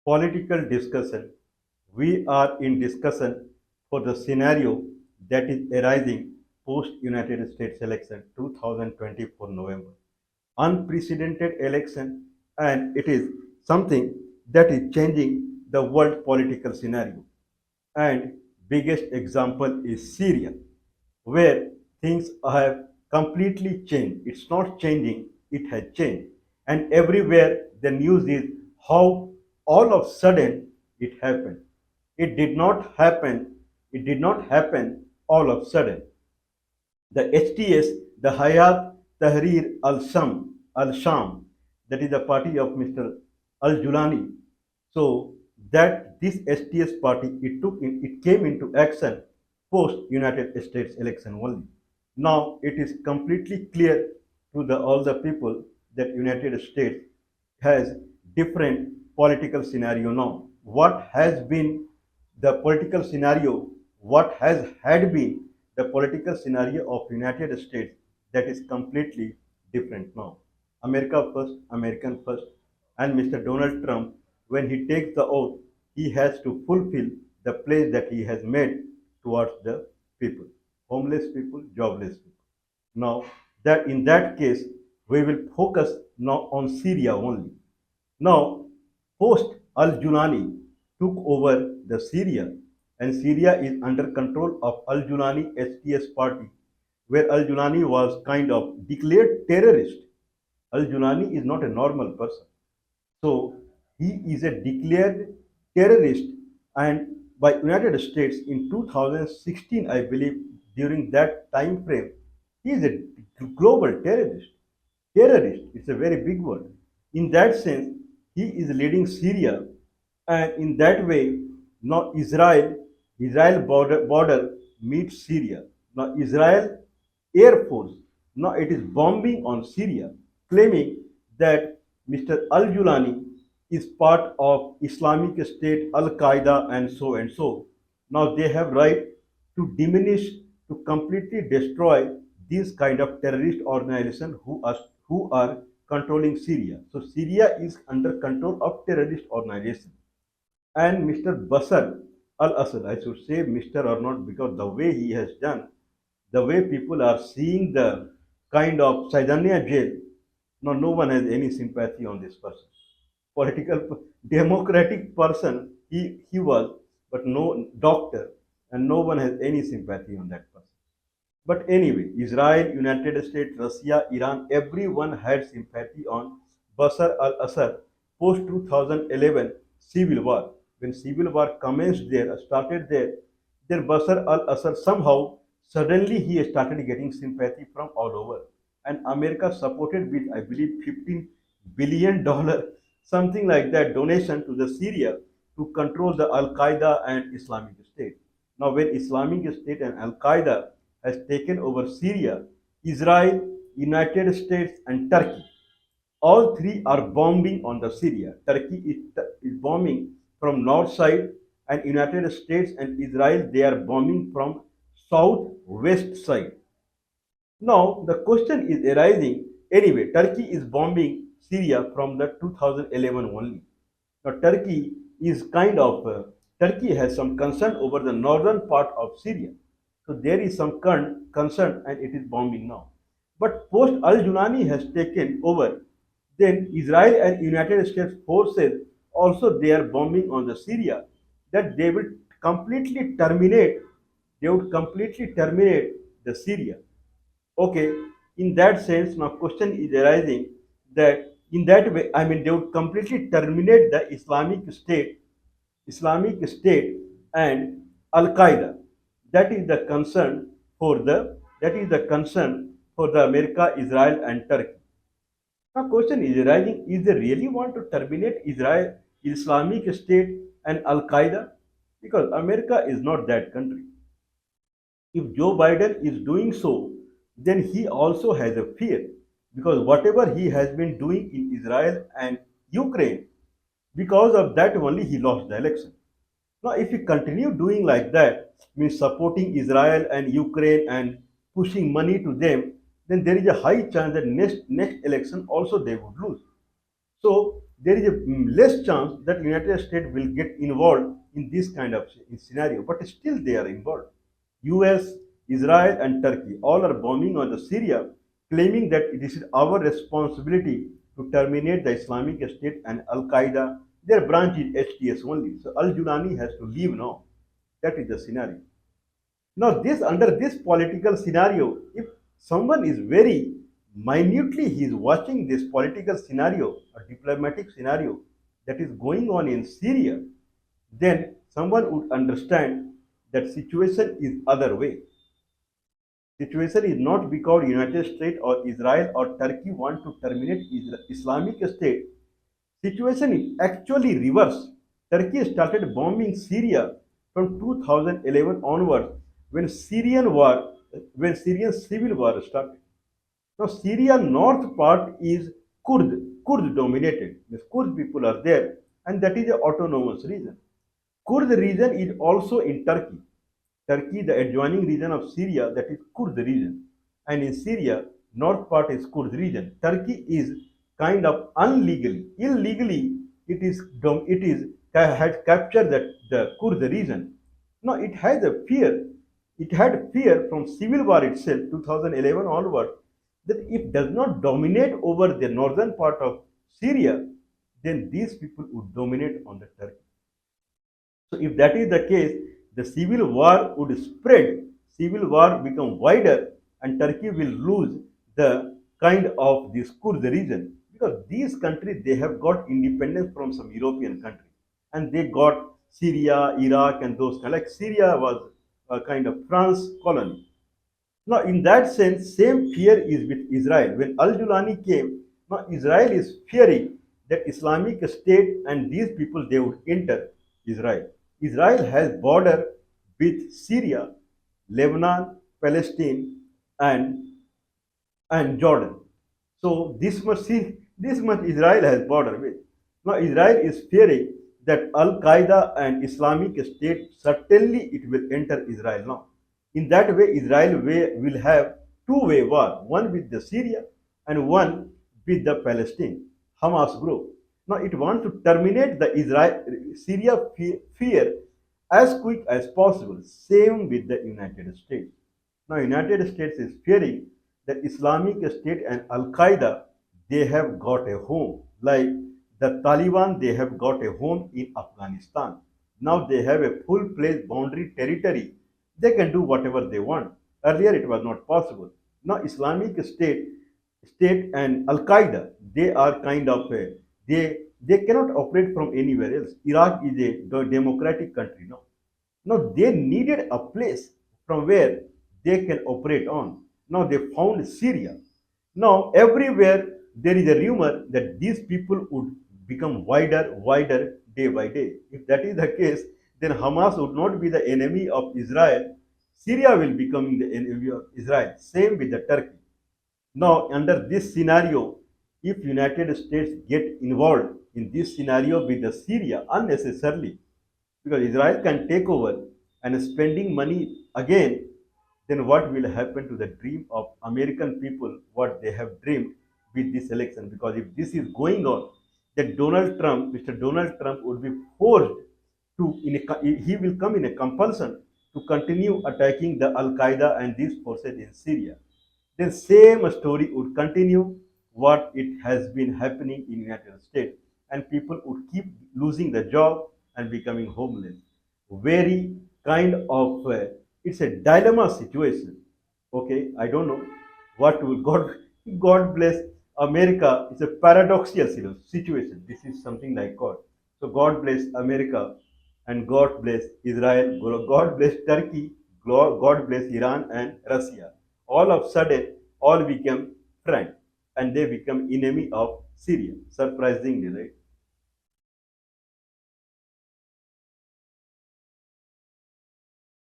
political discussion. We are in discussion for the scenario that is arising post United States election 2024 November. Unprecedented election, and it is something that is changing the world political scenario. And biggest example is Syria, where things have completely changed. It's not changing, it has changed. And everywhere the news is how all of a sudden it happened. It did not happen, it did not happen all of a sudden. The HTS, the Hayat Tahrir al Sham, that is the party of Mr. Al Julani. So that this HTS party it came into action post United States election only. Now it is completely clear to all the people that United States has different political scenario now. What has been the political scenario, what has had been the political scenario of United States, that is completely different now. America first, American first, and Mr. Donald Trump, when he takes the oath, he has to fulfill the pledge that he has made towards the people, homeless people, jobless people. Now, that in that case, we will focus now on Syria only. Now, post Al Julani took over the Syria, and Syria is under control of Al Julani HTS party, where Al Julani was kind of declared terrorist. Al Julani is not a normal person. So he is a declared terrorist, and by United States in 2016, I believe, during that time frame, he is a global terrorist. Terrorist, it's a very big word. In that sense, he is leading Syria, and in that way, now Israel border meets Syria. Now Israel Air Force, now it is bombing on Syria, claiming that Mr. Al Julani is part of Islamic State, Al Qaeda, and so and so. Now they have right to diminish, to completely destroy these kind of terrorist organizations who are controlling Syria. So Syria is under control of terrorist organization. And Mr. Basar al-Assad, I should say Mr. or not, because the way he has done, the way people are seeing the kind of Saidania jail, no one has any sympathy on this person. Democratic person, he was, but no doctor, and no one has any sympathy on that person. But anyway, Israel, United States, Russia, Iran, everyone had sympathy on Bashar al-Assad post 2011 civil war. When civil war commenced there, started there, then Bashar al-Assad somehow suddenly he started getting sympathy from all over. And America supported with, I believe, $15 billion, something like that, donation to the Syria to control the Al Qaeda and Islamic State. Now, when Islamic State and Al Qaeda has taken over Syria, Israel, United States, and Turkey, all three are bombing on the Syria. Turkey is bombing from north side, and United States and Israel they are bombing from southwest side. Now the question is arising. Anyway, Turkey is bombing Syria from the 2011 only. Now Turkey has some concern over the northern part of Syria. So there is some concern, and it is bombing now. But post Al Julani has taken over, then Israel and United States forces also they are bombing on the Syria, that completely terminate they would completely terminate the Syria. Okay, in that sense, now question is arising that in that way, I mean, they would completely terminate the Islamic State and Al Qaeda. That is the concern for the America, Israel, and Turkey. Now, question is arising: is they really want to terminate Israel, Islamic State, and Al Qaeda? Because America is not that country. If Joe Biden is doing so, then he also has a fear, because whatever he has been doing in Israel and Ukraine, because of that only he lost the election. Now, if he continue doing like that, means supporting Israel and Ukraine and pushing money to them, then there is a high chance that next election also they would lose. So there is a less chance that United States will get involved in this kind of scenario, but still they are involved. US, Israel, and Turkey all are bombing on the Syria, claiming that it is our responsibility to terminate the Islamic State and Al Qaeda. Their branch is HTS only. So Al Julani has to leave now. That is the scenario. Now, this under this political scenario, if someone is very minutely he is watching this political scenario, a diplomatic scenario that is going on in Syria, then someone would understand that situation is other way. Situation is not because United States or Israel or Turkey want to terminate Islamic State. Situation is actually reverse. Turkey started bombing Syria from 2011 onwards when Syrian civil war started. Now Syria north part is Kurd dominated. The Kurd people are there, and that is an autonomous region. Kurd region is also in Turkey. Turkey, the adjoining region of Syria, that is Kurd region. And in Syria, north part is Kurd region. Turkey is kind of illegally, it is had captured the Kurd region. Now it has a fear. It had fear from civil war itself, 2011 onward, that if does not dominate over the northern part of Syria, then these people would dominate on the Turkey. So if that is the case, the civil war would spread, civil war become wider, and Turkey will lose the kind of this Kurd region because these countries they have got independence from some European country, and they got Syria, Iraq, and those kind. Like Syria was a kind of France colony. Now, in that sense, same fear is with Israel. When Al Julani came, now Israel is fearing that Islamic State and these people they would enter Israel. Israel has border with Syria, Lebanon, Palestine, and Jordan. So this much Israel has border with. Now Israel is fearing that Al Qaeda and Islamic State certainly it will enter Israel now. In that way, will have two-way war, one with the Syria and one with the Palestine, Hamas group. Now it wants to terminate the Israel Syria fear as quick as possible. Same with the United States. Now United States is fearing that Islamic State and Al Qaeda they have got a home. Like the Taliban, they have got a home in Afghanistan. Now they have a full-fledged boundary territory. They can do whatever they want. Earlier it was not possible. Now State and Al Qaeda, they are kind of a they cannot operate from anywhere else. Iraq is a democratic country now. Now they needed a place from where they can operate on. Now they found Syria. Now everywhere there is a rumor that these people would become wider day by day. If that is the case, then Hamas would not be the enemy of Israel. Syria will become the enemy of Israel. Same with the Turkey. Now, under this scenario, if United States get involved in this scenario with the Syria unnecessarily, because Israel can take over and spending money again, then what will happen to the dream of American people, what they have dreamed with this election? Because if this is going on, then Mr. Donald Trump would be forced to, he will come in a compulsion to continue attacking the Al Qaeda and these forces in Syria. Then same story would continue what it has been happening in United States, and people would keep losing the job and becoming homeless. Very kind of it's a dilemma situation. Okay, I don't know what will God bless America. It's a paradoxical situation. This is something like God. So God bless America and God bless Israel. God bless Turkey. God bless Iran and Russia. All of a sudden, all become friends and they become enemy of Syria. Surprisingly, right?